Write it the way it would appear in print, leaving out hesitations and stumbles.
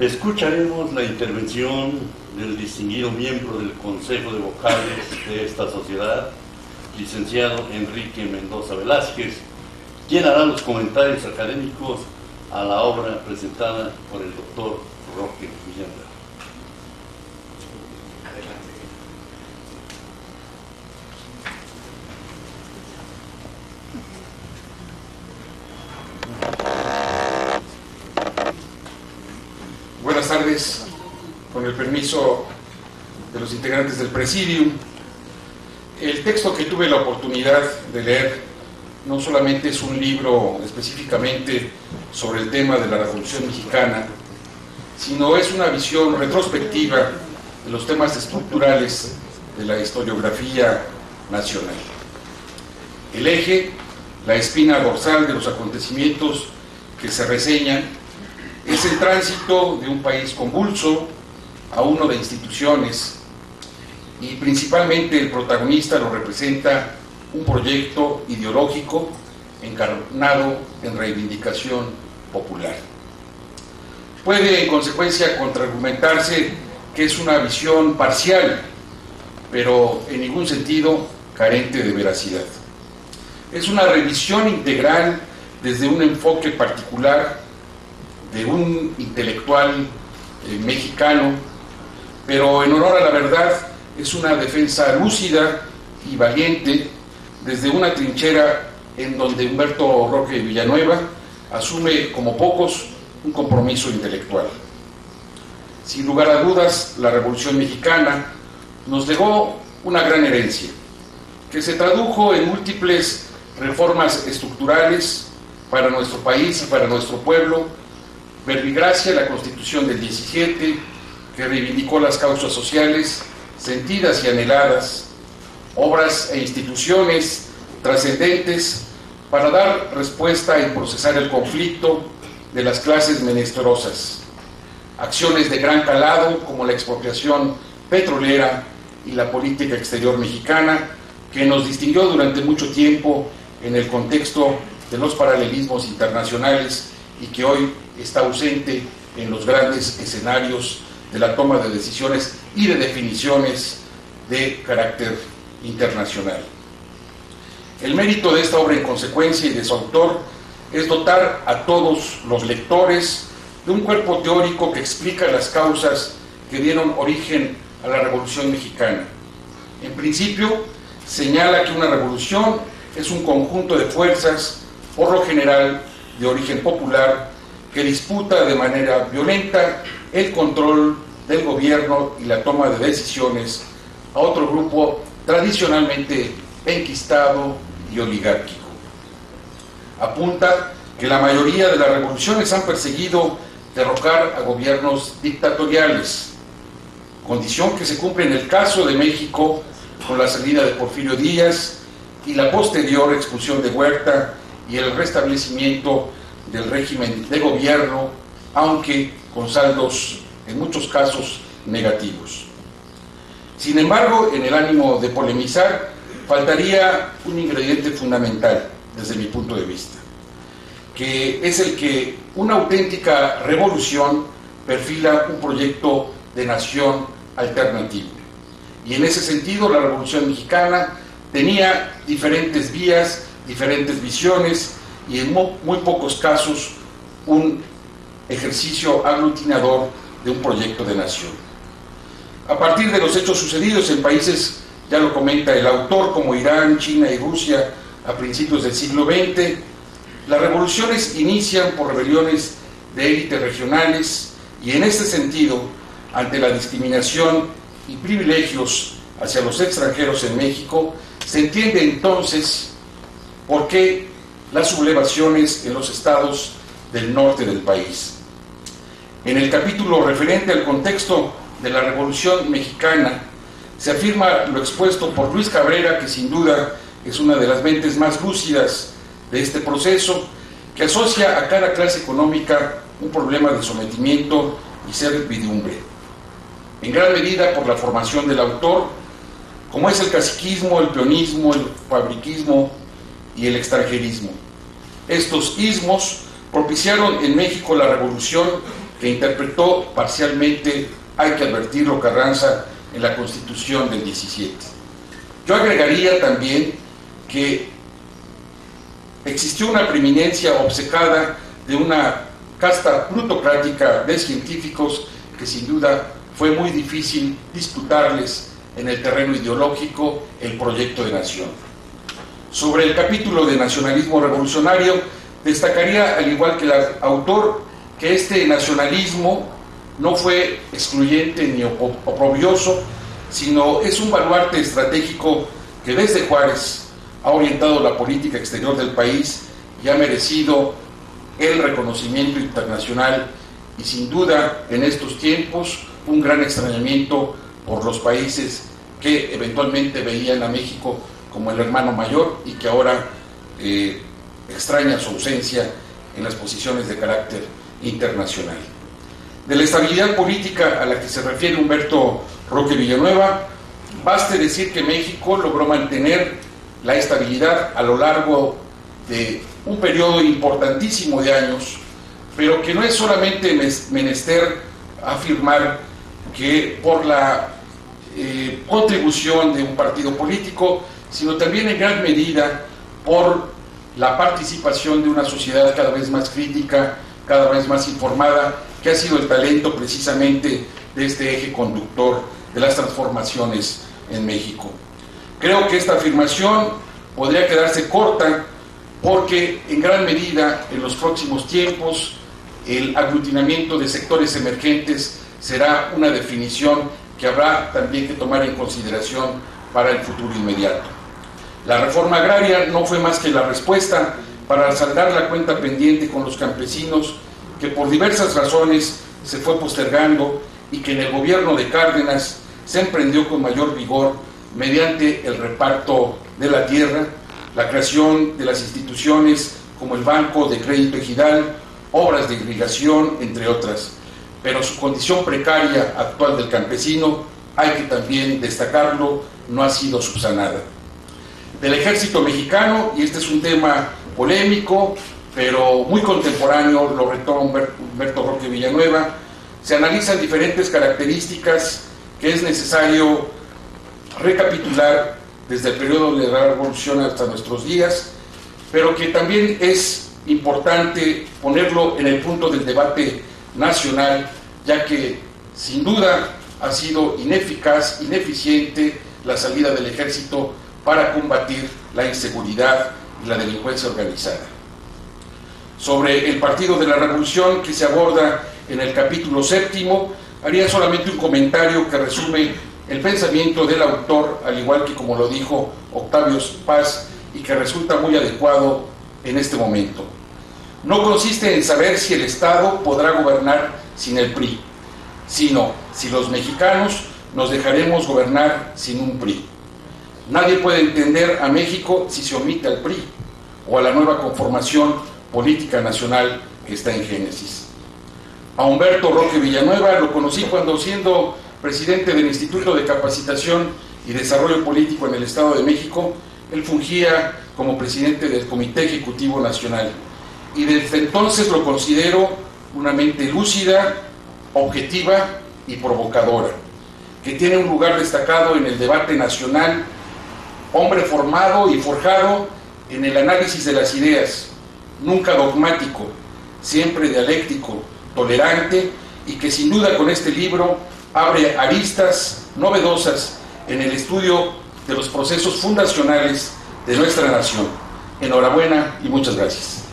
Escucharemos la intervención del distinguido miembro del Consejo de Vocales de esta sociedad, licenciado Enrique Mendoza Velázquez, quien hará los comentarios académicos a la obra presentada por el doctor Roque Villanueva. Buenas tardes, con el permiso de los integrantes del Presidium. El texto que tuve la oportunidad de leer no solamente es un libro específicamente sobre el tema de la Revolución Mexicana, sino es una visión retrospectiva de los temas estructurales de la historiografía nacional. El eje, la espina dorsal de los acontecimientos que se reseñan, es el tránsito de un país convulso a uno de instituciones, y principalmente el protagonista lo representa un proyecto ideológico encarnado en reivindicación popular. Puede en consecuencia contraargumentarse que es una visión parcial, pero en ningún sentido carente de veracidad. Es una revisión integral desde un enfoque particular de un intelectual mexicano, pero en honor a la verdad es una defensa lúcida y valiente desde una trinchera en donde Humberto Roque Villanueva asume como pocos un compromiso intelectual. Sin lugar a dudas, la Revolución Mexicana nos legó una gran herencia, que se tradujo en múltiples reformas estructurales para nuestro país y para nuestro pueblo. Verbigracia, la Constitución del 17, que reivindicó las causas sociales sentidas y anheladas, obras e instituciones trascendentes para dar respuesta y procesar el conflicto de las clases menesterosas, acciones de gran calado como la expropiación petrolera y la política exterior mexicana, que nos distinguió durante mucho tiempo en el contexto de los paralelismos internacionales y que hoy está ausente en los grandes escenarios de la toma de decisiones y de definiciones de carácter internacional. El mérito de esta obra, en consecuencia, y de su autor, es dotar a todos los lectores de un cuerpo teórico que explica las causas que dieron origen a la Revolución Mexicana. En principio, señala que una revolución es un conjunto de fuerzas, por lo general de origen popular, que disputa de manera violenta el control del gobierno y la toma de decisiones a otro grupo tradicionalmente enquistado y oligárquico. Apunta que la mayoría de las revoluciones han perseguido derrocar a gobiernos dictatoriales, condición que se cumple en el caso de México con la salida de Porfirio Díaz y la posterior expulsión de Huerta y el restablecimiento del régimen de gobierno, aunque con saldos en muchos casos negativos. Sin embargo, en el ánimo de polemizar, faltaría un ingrediente fundamental desde mi punto de vista, que es el que una auténtica revolución perfila un proyecto de nación alternativo. Y en ese sentido, la Revolución Mexicana tenía diferentes vías, diferentes visiones y en muy pocos casos un ejercicio aglutinador de un proyecto de nación. A partir de los hechos sucedidos en países, ya lo comenta el autor, como Irán, China y Rusia a principios del siglo XX, las revoluciones inician por rebeliones de élites regionales y en este sentido, ante la discriminación y privilegios hacia los extranjeros en México, se entiende entonces por qué las sublevaciones en los estados del norte del país. En el capítulo referente al contexto de la Revolución Mexicana, se afirma lo expuesto por Luis Cabrera, que sin duda es una de las mentes más lúcidas de este proceso, que asocia a cada clase económica un problema de sometimiento y servidumbre, en gran medida por la formación del autor, como es el caciquismo, el peonismo, el fabriquismo y el extranjerismo. Estos ismos propiciaron en México la revolución que interpretó parcialmente, hay que advertirlo, Carranza en la Constitución del 17. Yo agregaría también que existió una preeminencia obcecada de una casta plutocrática de científicos que sin duda fue muy difícil disputarles en el terreno ideológico el proyecto de nación. Sobre el capítulo de nacionalismo revolucionario, destacaría, al igual que el autor, que este nacionalismo no fue excluyente ni oprobioso, sino es un baluarte estratégico que desde Juárez ha orientado la política exterior del país y ha merecido el reconocimiento internacional y sin duda en estos tiempos un gran extrañamiento por los países que eventualmente veían a México como el hermano mayor y que ahora extraña su ausencia en las posiciones de carácter internacional. De la estabilidad política a la que se refiere Humberto Roque Villanueva, baste decir que México logró mantener la estabilidad a lo largo de un periodo importantísimo de años, pero que no es solamente menester afirmar que por la contribución de un partido político, sino también en gran medida por la participación de una sociedad cada vez más crítica, cada vez más informada, que ha sido el talento precisamente de este eje conductor de las transformaciones en México. Creo que esta afirmación podría quedarse corta porque en gran medida en los próximos tiempos el aglutinamiento de sectores emergentes será una definición que habrá también que tomar en consideración para el futuro inmediato. La reforma agraria no fue más que la respuesta para saldar la cuenta pendiente con los campesinos que por diversas razones se fue postergando y que en el gobierno de Cárdenas se emprendió con mayor vigor mediante el reparto de la tierra, la creación de las instituciones como el Banco de Crédito Ejidal, obras de irrigación, entre otras. Pero su condición precaria actual del campesino, hay que también destacarlo, no ha sido subsanada. Del ejército mexicano, y este es un tema polémico, pero muy contemporáneo, lo retoma Humberto Roque Villanueva, se analizan diferentes características que es necesario recapitular desde el periodo de la Revolución hasta nuestros días, pero que también es importante ponerlo en el punto del debate nacional, ya que sin duda ha sido ineficaz, ineficiente la salida del ejército para combatir la inseguridad y la delincuencia organizada. Sobre el Partido de la Revolución, que se aborda en el capítulo 7, haría solamente un comentario que resume el pensamiento del autor, al igual que como lo dijo Octavio Paz, y que resulta muy adecuado en este momento. No consiste en saber si el Estado podrá gobernar sin el PRI, sino si los mexicanos nos dejaremos gobernar sin un PRI. Nadie puede entender a México si se omite al PRI o a la nueva conformación política nacional que está en génesis. A Humberto Roque Villanueva lo conocí cuando, siendo presidente del Instituto de Capacitación y Desarrollo Político en el Estado de México, él fungía como presidente del Comité Ejecutivo Nacional. Y desde entonces lo considero una mente lúcida, objetiva y provocadora, que tiene un lugar destacado en el debate nacional, hombre formado y forjado en el análisis de las ideas, nunca dogmático, siempre dialéctico, tolerante, y que sin duda con este libro abre aristas novedosas en el estudio de los procesos fundacionales de nuestra nación. Enhorabuena y muchas gracias.